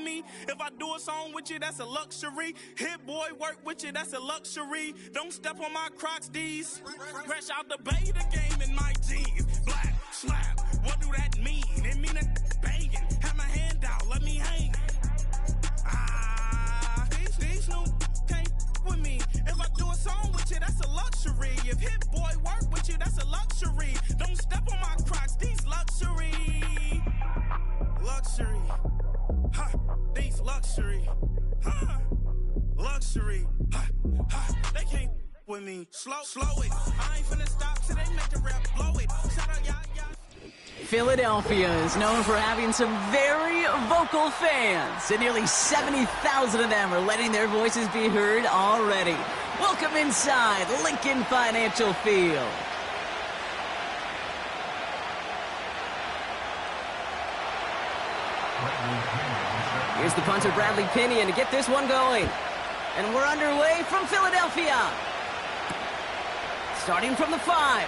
me. If I do a song with you, that's a luxury. Hit boy, work with you, that's a luxury. Don't step on my Crocs, D's. Fresh out the bay, the game in my jeans. Black, slap, what do that mean? It mean a banging. Have my hand out, let me hang. These new can't with me. If I do a song with you, that's a luxury. If hit boy work with you, that's a luxury. Don't step on my Crocs, these luxury. Luxury. Ha, these luxury. Ha, luxury. Ha, ha, they can't with me. Slow it. I ain't finna stop till they make the rap blow it. Shout out, y'all. Philadelphia is known for having some very vocal fans, and nearly 70,000 of them are letting their voices be heard already. Welcome inside Lincoln Financial Field. Here's the punter, Bradley Pinion, to get this one going. And we're underway from Philadelphia. Starting from the 5.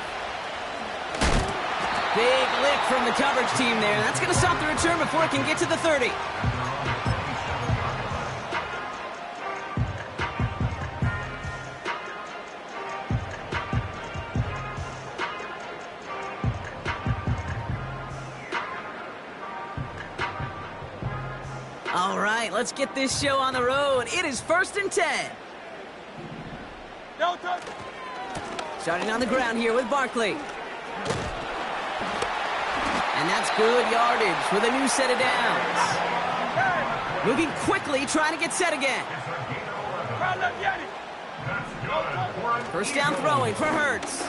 Big lick from the coverage team there. That's going to stop the return before it can get to the 30. All right, let's get this show on the road. It is 1st and 10. Starting on the ground here with Barkley. And that's good yardage with a new set of downs. Moving quickly, trying to get set again. First down throwing for Hurts.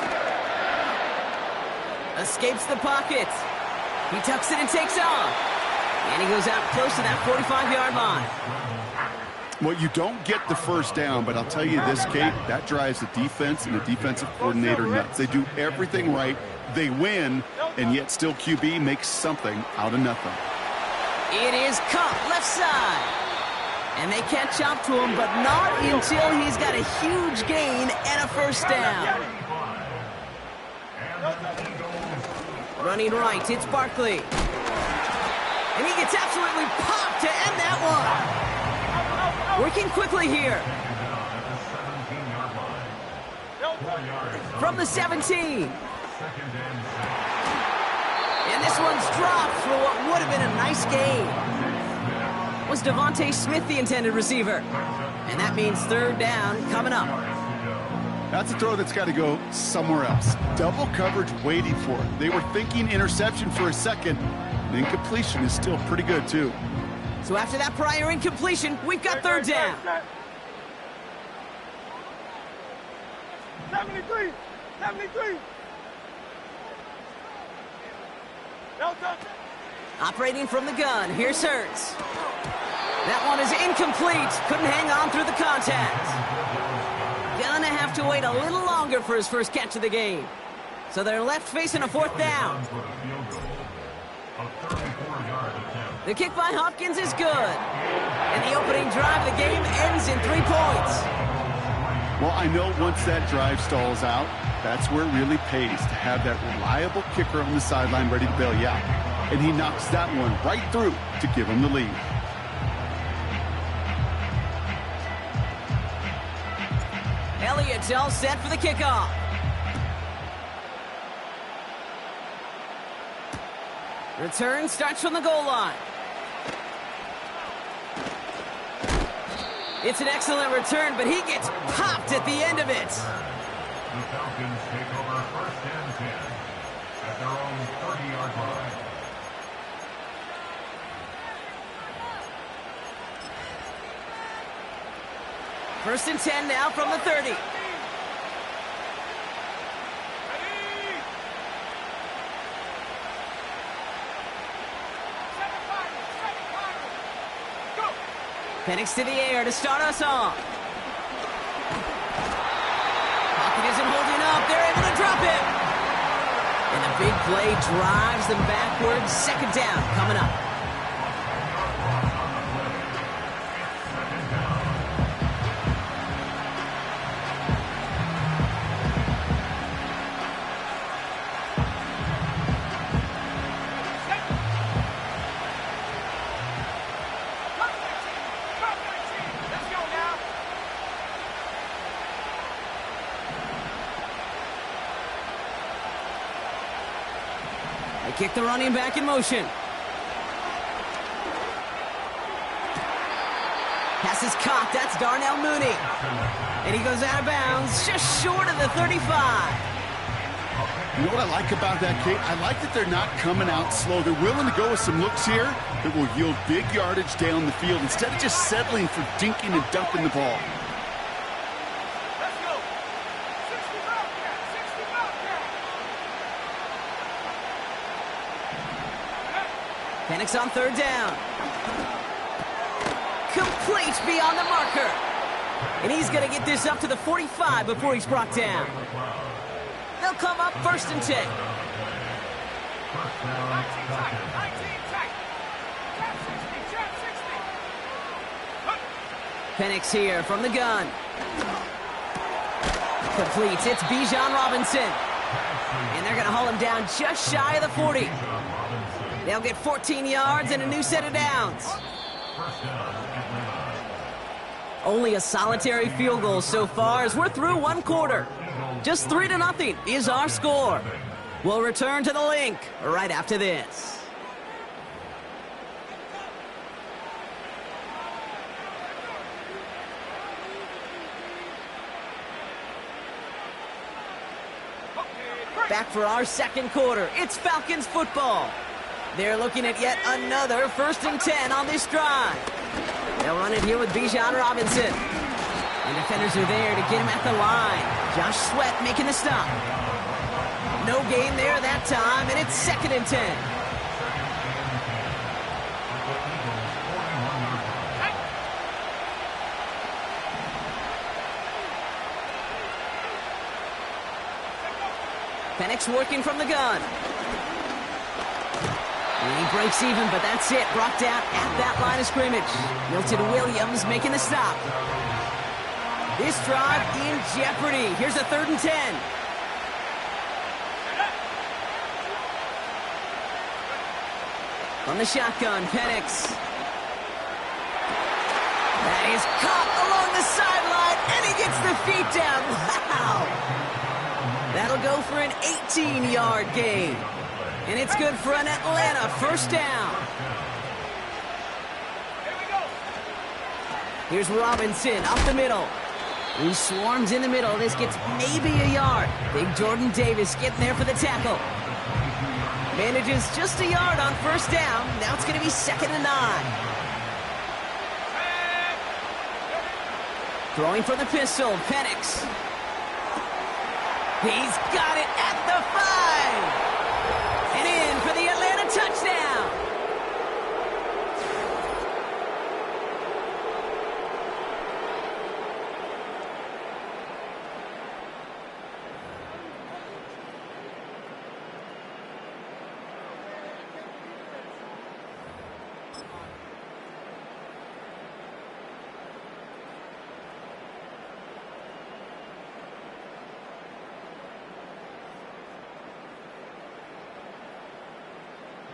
Escapes the pocket. He tucks it and takes off. And he goes out close to that 45-yard line. Well, you don't get the first down, but I'll tell you this, Kate, that drives the defense and the defensive coordinator nuts. They do everything right. They win, and yet still QB makes something out of nothing. It is Cup, left side. And they catch up to him, but not until he's got a huge gain and a first down. Running right, it's Barkley. And he gets absolutely popped to end that one. Working quickly here. From the 17. And this one's dropped for what would have been a nice gain. Was Devontae Smith the intended receiver? And that means 3rd down coming up. That's a throw that's got to go somewhere else. Double coverage waiting for it. They were thinking interception for a second. The incompletion is still pretty good, too. So after that prior incompletion, we've got 3rd down. 73. Operating from the gun, here's Hurts. That one is incomplete. Couldn't hang on through the contact. Gonna have to wait a little longer for his first catch of the game. So they're left facing a 4th down. The kick by Hopkins is good. And the opening drive of the game ends in 3 points. Well, I know once that drive stalls out, that's where it really pays to have that reliable kicker on the sideline ready to bail you out. And he knocks that one right through to give him the lead. Elliott's all set for the kickoff. Return starts from the goal line. It's an excellent return, but he gets popped at the end of it. The Falcons take over 1st and 10 at their own 30-yard line. First and 10 now from the 30. Penix to the air to start us off. Pocket isn't holding up. They're able to drop it. And the big play drives them backwards. 2nd down coming up. kick the running back in motion. Pass is caught. That's Darnell Mooney. And he goes out of bounds just short of the 35. You know what I like about that, Kate? I like that they're not coming out slow. They're willing to go with some looks here that will yield big yardage down the field instead of just settling for dinking and dumping the ball. Let's go. 60 Bobcat, 60 Bobcat. Penix on third down. Complete beyond the marker. And he's going to get this up to the 45 before he's brought down. They'll come up 1st and 10. 19 tackle, 19 tackle. Trap 60, trap 60. Penix here from the gun. Completes. It's Bijan Robinson. And they're going to haul him down just shy of the 40. They'll get 14 yards and a new set of downs. Only a solitary field goal so far as we're through one quarter. Just 3-0 is our score. We'll return to the link right after this. Back for our second quarter. It's Falcons football. They're looking at yet another 1st and 10 on this drive. They'll run it here with Bijan Robinson. And defenders are there to get him at the line. Josh Sweat making the stop. No gain there that time, and it's 2nd and 10. Penix working from the gun. And he breaks even, but that's it. Brought down at that line of scrimmage. Milton Williams making the stop. This drive in jeopardy. Here's a 3rd and 10. From the shotgun, Penix. That is caught along the sideline, and he gets the feet down. Wow! That'll go for an 18-yard gain. And it's good for an Atlanta 1st down. Here's Robinson up the middle. He swarms in the middle. This gets maybe a yard. Big Jordan Davis getting there for the tackle. Manages just a yard on 1st down. Now it's going to be 2nd and 9. Throwing for the pistol, Penix. He's got it at the 5. And in for the Atlanta touchdown.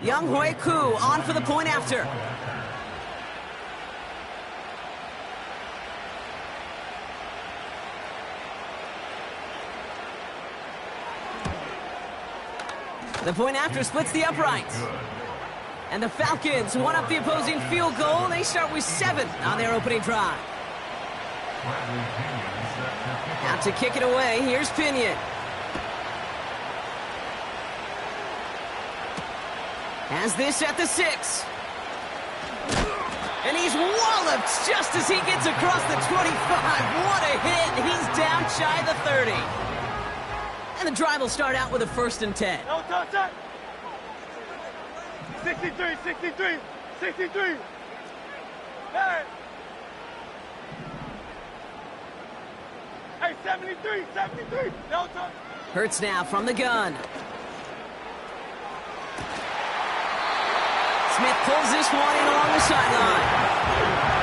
Young Hui Koo on for the point after. The point after splits the uprights. And the Falcons one up the opposing field goal. They start with 7 on their opening drive. Out to kick it away. Here's Pinion. Has this at the 6. And he's walloped just as he gets across the 25. What a hit. He's down shy of the 30. And the drive will start out with a 1st and 10. No, touch. 63, 63, 63. Hey. Hey, 73, 73. No, touch. Hurts now from the gun. Smith pulls this one in along the sideline.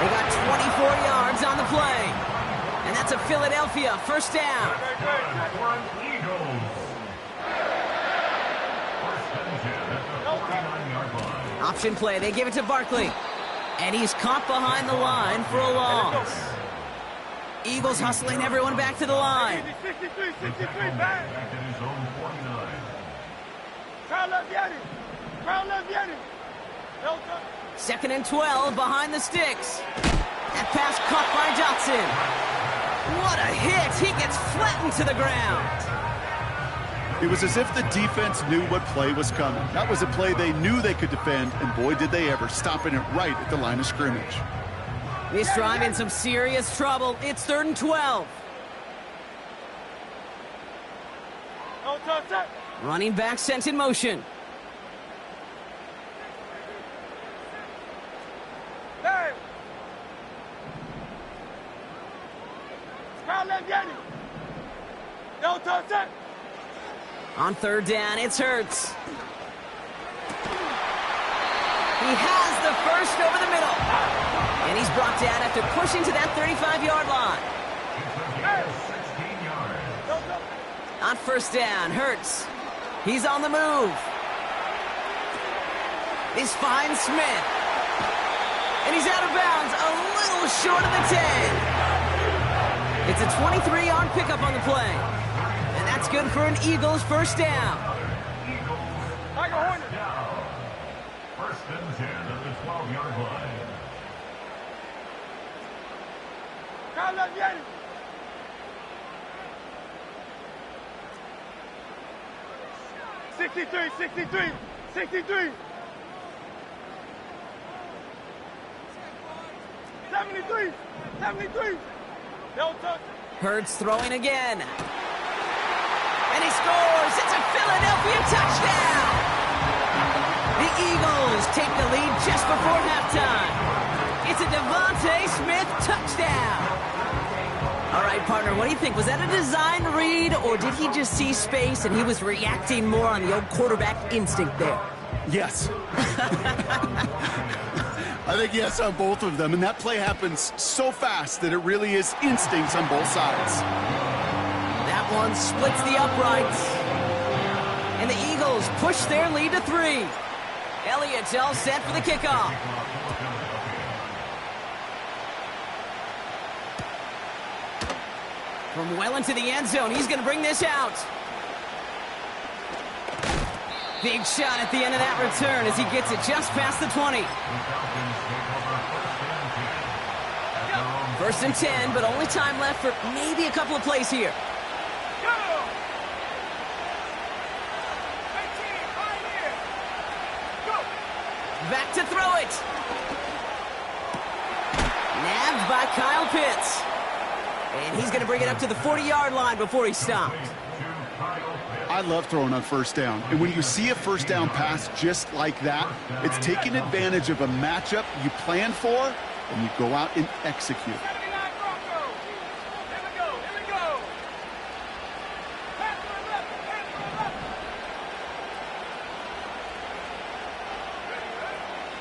They got 24 yards on the play. And that's a Philadelphia 1st down. Option play. They give it to Barkley. And he's caught behind the line for a loss. Eagles hustling everyone back to the line. 63, 63, back. Try left, get it. 2nd and 12 behind the sticks. That pass caught by Johnson. What a hit. He gets flattened to the ground. It was as if the defense knew what play was coming. That was a play they knew they could defend, and boy, did they ever, stopping it right at the line of scrimmage. This drive in some serious trouble. It's 3rd and 12. Running back sent in motion. On 3rd down, it's Hurts. He has the first over the middle. And he's brought down after pushing to that 35-yard line. On 1st down, Hurts. He's on the move. He's finds Smith. And he's out of bounds, a little short of the 10. It's a 23-yard pickup on the play. And that's good for an Eagles 1st down. First and 10 at the 12-yard line. 63. 73. 73. Hurts throwing again. And he scores. It's a Philadelphia touchdown. The Eagles take the lead just before halftime. It's a Devontae Smith touchdown. All right, partner, what do you think? Was that a design read, or did he just see space and he was reacting more on the old quarterback instinct there? Yes. I think yes on both of them, and that play happens so fast that it really is instincts on both sides. That one splits the uprights. And the Eagles push their lead to 3. Elliott's all set for the kickoff. From well into the end zone, he's going to bring this out. Big shot at the end of that return as he gets it just past the 20. 1st and 10, but only time left for maybe a couple of plays here. Back to throw it. Nabbed by Kyle Pitts. And he's going to bring it up to the 40-yard line before he stopped. I love throwing on 1st down. And when you see a 1st down pass just like that, it's taking advantage of a matchup you plan for, and you go out and execute.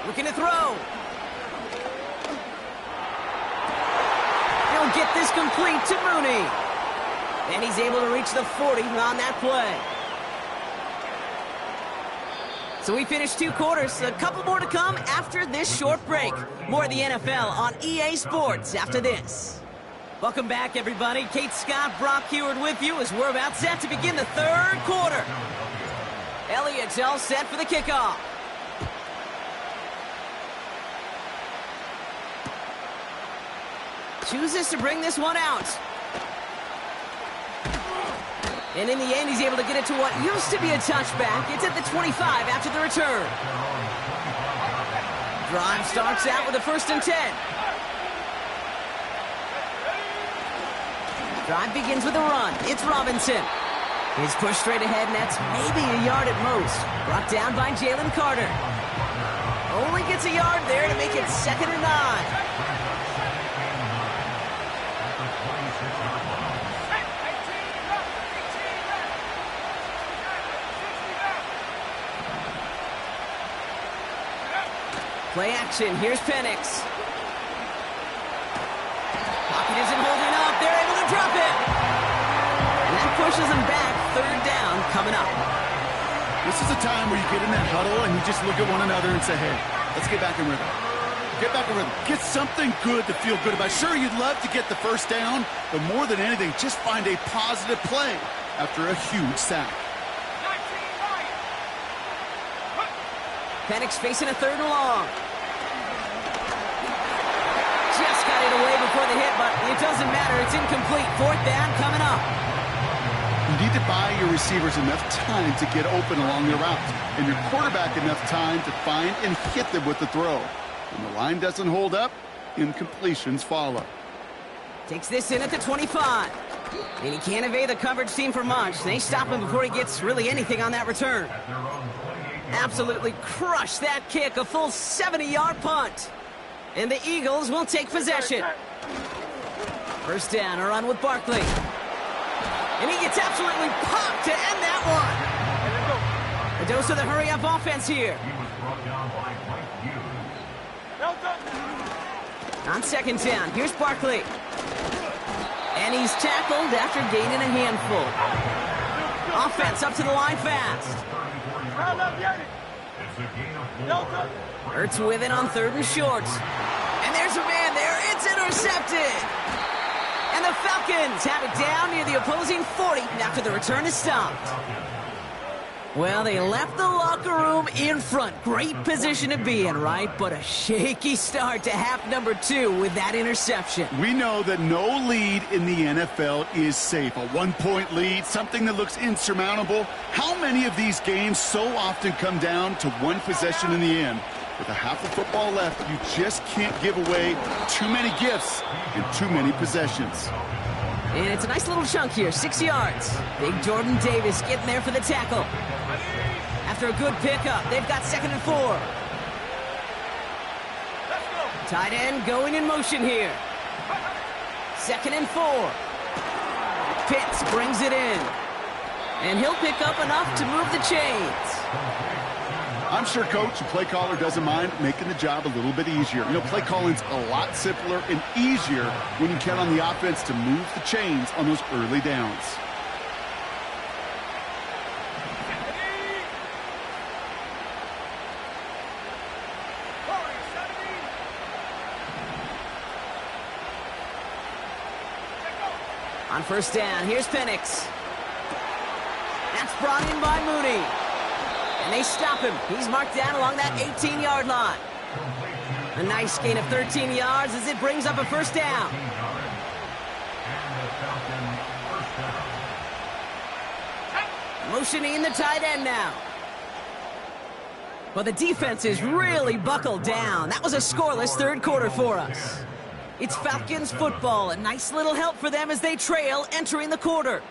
Looking to throw. He'll get this complete to Mooney. And he's able to reach the 40 on that play. So we finished 2 quarters. A couple more to come after this short break. More of the NFL on EA Sports after this. Welcome back, everybody. Kate Scott, Brock Heward with you as we're about set to begin the 3rd quarter. Elliott's all set for the kickoff. Chooses to bring this one out. And in the end, he's able to get it to what used to be a touchback. It's at the 25 after the return. Drive starts out with a 1st and 10. Drive begins with a run. It's Robinson. He's pushed straight ahead, and that's maybe a yard at most. Brought down by Jalen Carter. Only gets a yard there to make it 2nd and 9. Play action. Here's Penix. Pocket isn't holding up. They're able to drop it. And that pushes them back. 3rd down coming up. This is a time where you get in that huddle and you just look at one another and say, hey, let's get back in rhythm. Get back in rhythm. Get something good to feel good about. Sure, you'd love to get the 1st down, but more than anything, just find a positive play after a huge sack. Penix facing a 3rd and long. Just got it away before the hit, but it doesn't matter. It's incomplete. 4th down coming up. You need to buy your receivers enough time to get open along their routes, and your quarterback enough time to find and hit them with the throw. When the line doesn't hold up, incompletions follow. Takes this in at the 25. And he can't evade the coverage team for much. They stop him before he gets really anything on that return. Absolutely crushed that kick. A full 70-yard punt. And the Eagles will take possession. 1st down, a run with Barkley. And he gets absolutely popped to end that one. A dose of the hurry-up offense here. On 2nd down, here's Barkley. And he's tackled after gaining a handful. Offense up to the line fast. Hurts with it on 3rd and short. And there's a man there. It's intercepted. And the Falcons have it down near the opposing 40 after the return is stopped. Well, they left the locker room in front. Great position to be in, right? But a shaky start to half number 2 with that interception. We know that no lead in the NFL is safe. A 1-point lead, something that looks insurmountable. How many of these games so often come down to one possession in the end? With a half of football left, you just can't give away too many gifts and too many possessions. And it's a nice little chunk here, 6 yards. Big Jordan Davis getting there for the tackle. After a good pickup, they've got 2nd and 4. Tight end going in motion here. 2nd and 4. Pitts brings it in. And he'll pick up enough to move the chains. I'm sure coach and play caller doesn't mind making the job a little bit easier. You know, play calling's a lot simpler and easier when you count on the offense to move the chains on those early downs. On 1st down, here's Penix. That's brought in by Mooney. And they stop him. He's marked down along that 18-yard line. A nice gain of 13 yards as it brings up a 1st down. Motioning the tight end now. Well, the defense is really buckled down. That was a scoreless 3rd quarter for us. It's Falcons football. A nice little help for them as they trail entering the quarter.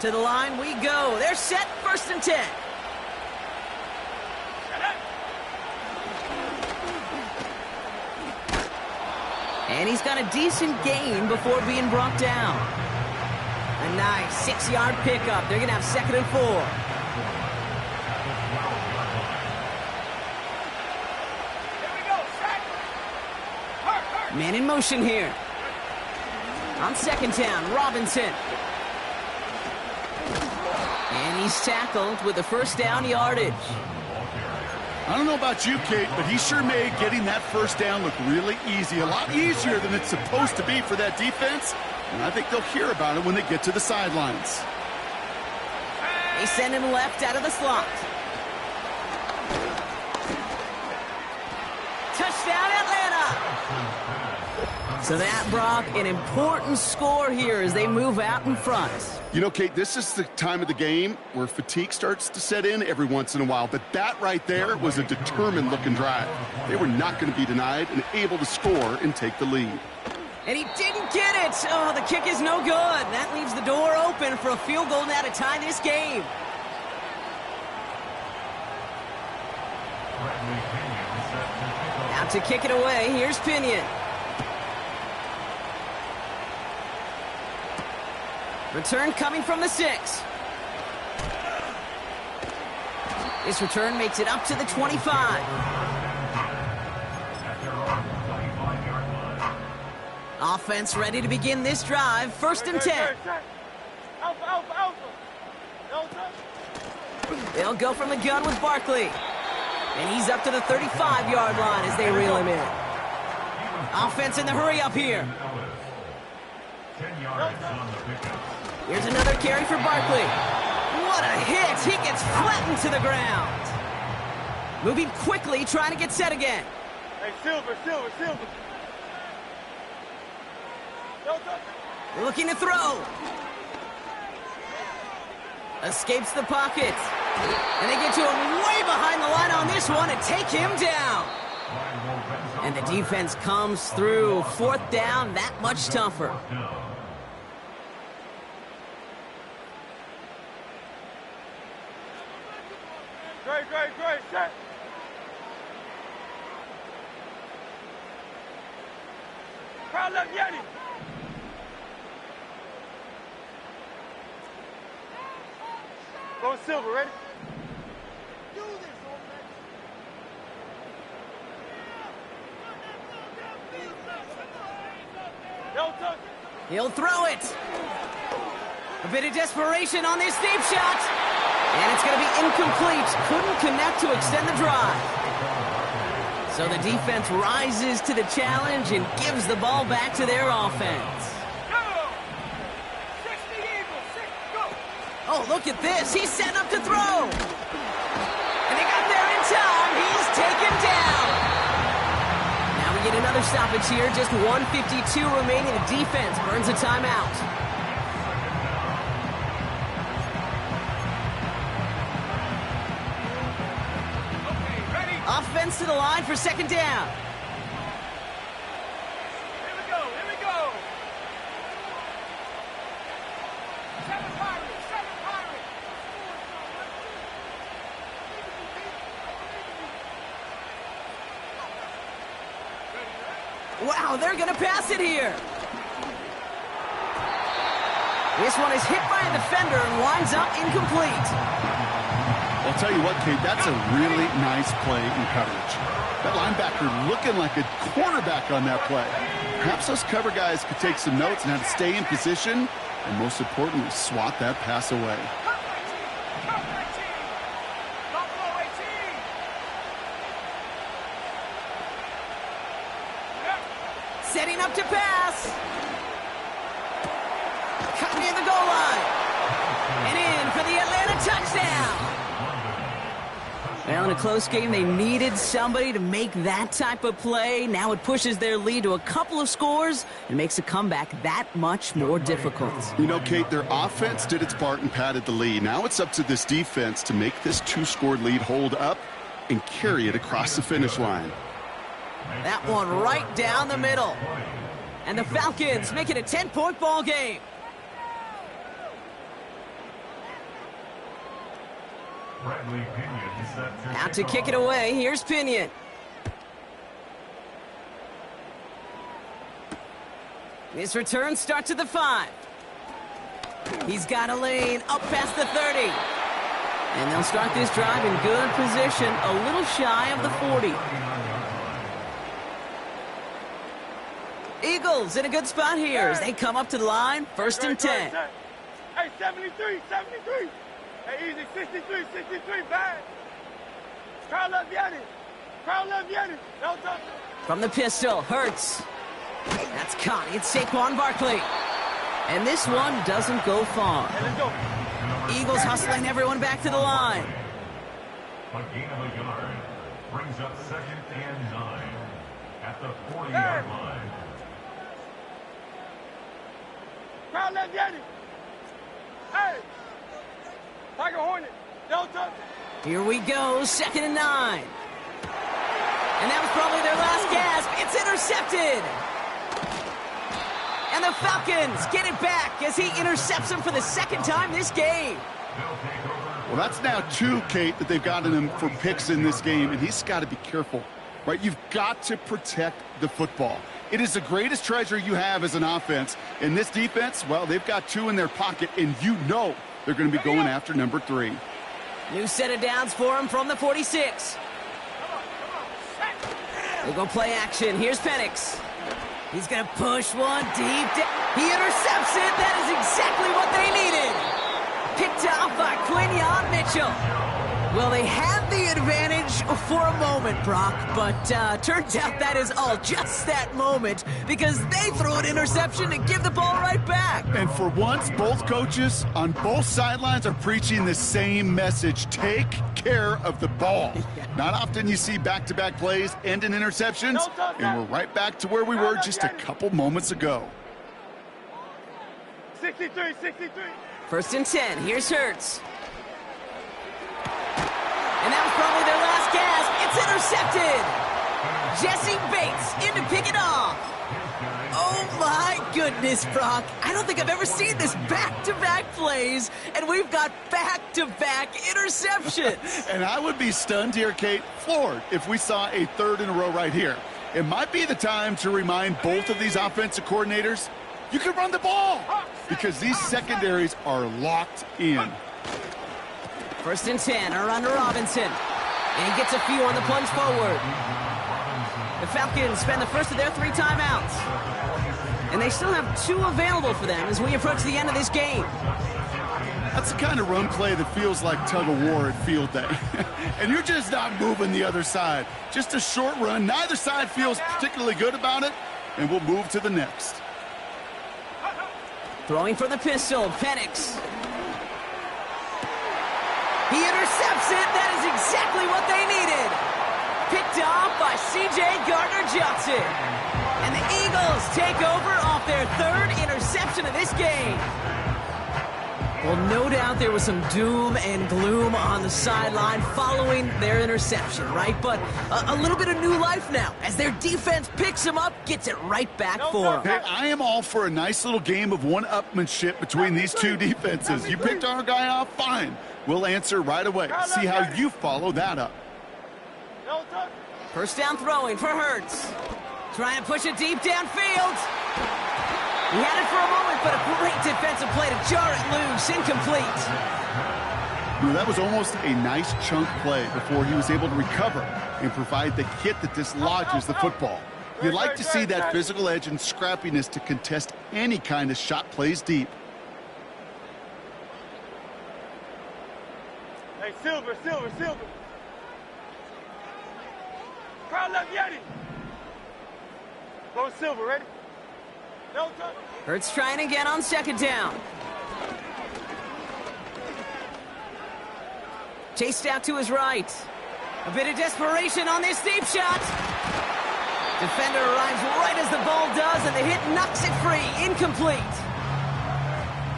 To the line we go. They're set. 1st and 10. And he's got a decent gain before being brought down. A nice 6-yard pickup. They're going to have 2nd and 4. Man in motion here. On 2nd down, Robinson. And he's tackled with the 1st down yardage. I don't know about you, Kate, but he sure made getting that 1st down look really easy. A lot easier than it's supposed to be for that defense. And I think they'll hear about it when they get to the sidelines. They send him left out of the slot. Touchdown, Atlanta! So that, Brock, an important score here as they move out in front. You know, Kate, this is the time of the game where fatigue starts to set in every once in a while. But that right there was a determined-looking drive. They were not going to be denied and able to score and take the lead. And he didn't get it. Oh, the kick is no good. That leaves the door open for a field goal now to tie this game. Out to kick it away. Here's Pinion. Return coming from the 6. This return makes it up to the 25. Offense ready to begin this drive. 1st and 10. They'll go from the gun with Barkley. And he's up to the 35-yard line as they reel him in. Offense in the hurry up here. 10 yards on the pickup. Here's another carry for Barkley. What a hit! He gets flattened to the ground. Moving quickly, trying to get set again. Hey, Silver. Looking to throw. Escapes the pocket. And they get to him way behind the line on this one and take him down. And the defense comes through. 4th down, that much tougher. Great. Set. Crowd left, Yeti. Go Silver, ready? Do this, He'll throw it. A bit of desperation on this deep shot. And it's going to be incomplete. Couldn't connect to extend the drive. So the defense rises to the challenge and gives the ball back to their offense. Oh, look at this. He's setting up to throw. And they got there in time. He's taken down. Now we get another stoppage here. Just 1:52 remaining. The defense burns a timeout. Offense to the line for 2nd down. Here we go. 7 Pirates. Wow, they're going to pass it here. This one is hit by a defender and winds up incomplete. I'll tell you what, Kate, that's a really nice play in coverage. That linebacker looking like a quarterback on that play. Perhaps those cover guys could take some notes on how to stay in position and, most importantly, swat that pass away. Setting up to pass. Cut near the goal line. And in for the Atlanta touchdown. Well, in a close game, they needed somebody to make that type of play. Now it pushes their lead to a couple of scores and makes a comeback that much more difficult. You know, Kate, their offense did its part and padded the lead. Now it's up to this defense to make this 2-score lead hold up and carry it across the finish line. That one right down the middle. And the Falcons make it a 10-point ball game. Out to kick it away. Here's Pinion. This return starts at the 5. He's got a lane up past the 30. And they'll start this drive in good position, a little shy of the 40. Eagles in a good spot here as they come up to the line. 1st and 10. Hey, 73. Hey, easy, 63, bad. Crowd left Yeti. No touch. From the pistol, Hurts. That's caught. It's Saquon Barkley. And this one doesn't go far. Hey, let's go. Eagles hustling everyone back to the line. A gain of a yard brings up 2nd and 9 at the 40-yard line. Crowd left Yeti. Hey. Tiger Hornet. No touch. Here we go, 2nd and 9. And that was probably their last gasp. It's intercepted. And the Falcons get it back as he intercepts him for the 2nd time this game. Well, that's now 2, Kate, that they've gotten him for picks in this game, and he's got to be careful, right? You've got to protect the football. It is the greatest treasure you have as an offense. And this defense, well, they've got 2 in their pocket, and you know they're going to be going after number 3. New set of downs for him from the 46. They go play action. Here's Penix. He's going to push one deep. He intercepts it. That is exactly what they needed. Picked off by Quinyon Mitchell. Well, they had the advantage for a moment, Brock, but turns out that is all just that moment because they threw an interception to give the ball right back. And for once, both coaches on both sidelines are preaching the same message. Take care of the ball. Not often you see back-to-back plays end in interceptions, and we're right back to where we were just a couple moments ago. 63, 63. First and 10. Here's Hurts. And that was probably their last gasp. It's intercepted. Jesse Bates in to pick it off. Oh, my goodness, Brock. I don't think I've ever seen this back-to-back plays, and we've got back-to-back interceptions. And I would be stunned here, Kate, floored, if we saw a third in a row right here. It might be the time to remind both of these offensive coordinators, you can run the ball, because these secondaries are locked in. First and 10, a run to Robinson. And he gets a few on the plunge forward. The Falcons spend the first of their 3 timeouts. And they still have 2 available for them as we approach the end of this game. That's the kind of run play that feels like tug-of-war at field day. And you're just not moving the other side. Just a short run. Neither side feels particularly good about it. And we'll move to the next. Throwing for the pistol, Penix. He intercepts it. That is exactly what they needed. Picked off by C.J. Gardner-Johnson. And the Eagles take over off their 3rd interception of this game. Well, no doubt there was some doom and gloom on the sideline following their interception, right? But a little bit of new life now as their defense picks them up, gets it right back for them. Hey, I am all for a nice little game of one-upmanship between these 2 defenses. You picked our guy off, fine. We'll answer right away. See how you follow that up. First down throwing for Hurts. Trying to push it deep downfield. He had it for a moment, but a great defensive play to jar it loose. Incomplete. That was almost a nice chunk play before he was able to recover and provide the hit that dislodges the football. You like to see that physical edge and scrappiness to contest any kind of shot plays deep. Hey, Silver. Crowd left Yeti. Go Silver, ready? No touch. Hurts trying again on 2nd down. Chased out to his right. A bit of desperation on this deep shot. Defender arrives right as the ball does, and the hit knocks it free. Incomplete.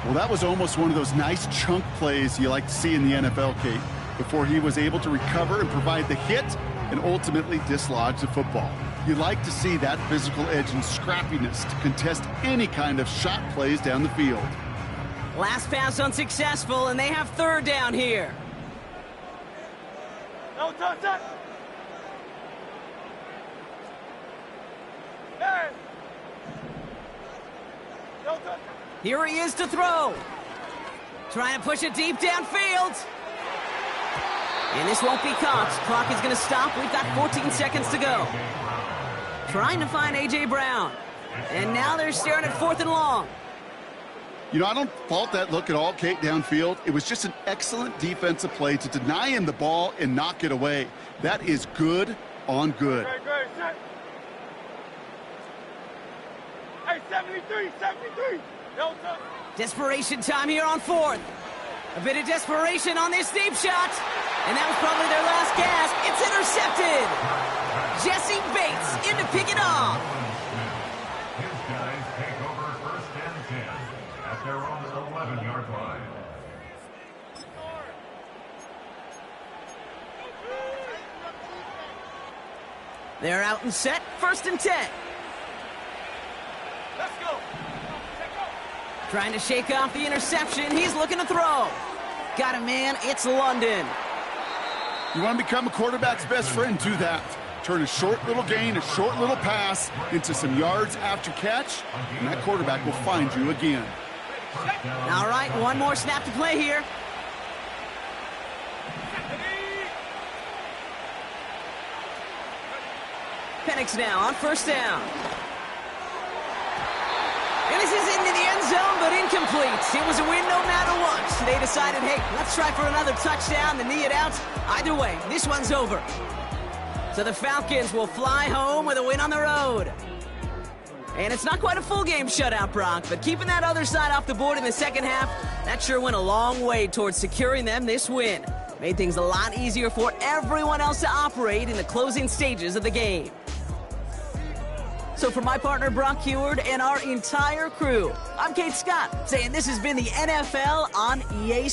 Well, that was almost one of those nice chunk plays you like to see in the NFL, Kate, before he was able to recover and provide the hit and ultimately dislodge the football. You like to see that physical edge and scrappiness to contest any kind of shot plays down the field. Last pass unsuccessful, and they have 3rd down here. No touch. Hey. No touch. Here he is to throw. Trying to push it deep downfield. And this won't be caught. Clock is going to stop. We've got 14 seconds to go. Trying to find A.J. Brown. And now they're staring at 4th and long. You know, I don't fault that look at all, Kate, downfield. It was just an excellent defensive play to deny him the ball and knock it away. That is good on good. Great, set. Hey, 73. No touch. Desperation time here on 4th. A bit of desperation on this deep shot. And that was probably their last gasp. It's intercepted. Jesse Bates in to pick it off. His guys take over 1st and 10 at their own 11-yard line. They're out and set. 1st and 10. Let's go. Trying to shake off the interception. He's looking to throw. Got a man. It's London. You want to become a quarterback's best friend, do that. Turn a short little gain, a short little pass into some yards after catch, and that quarterback will find you again. All right, one more snap to play here. Penix now on 1st down. And this is into the end zone, but but incomplete. It was a win no matter what. They decided, hey, let's try for another touchdown, then knee it out. Either way, this one's over. So the Falcons will fly home with a win on the road. And it's not quite a full game shutout, Brock, but keeping that other side off the board in the second half, that sure went a long way towards securing them this win. Made things a lot easier for everyone else to operate in the closing stages of the game. So for my partner, Brock Heward, and our entire crew, I'm Kate Scott, saying this has been the NFL on EA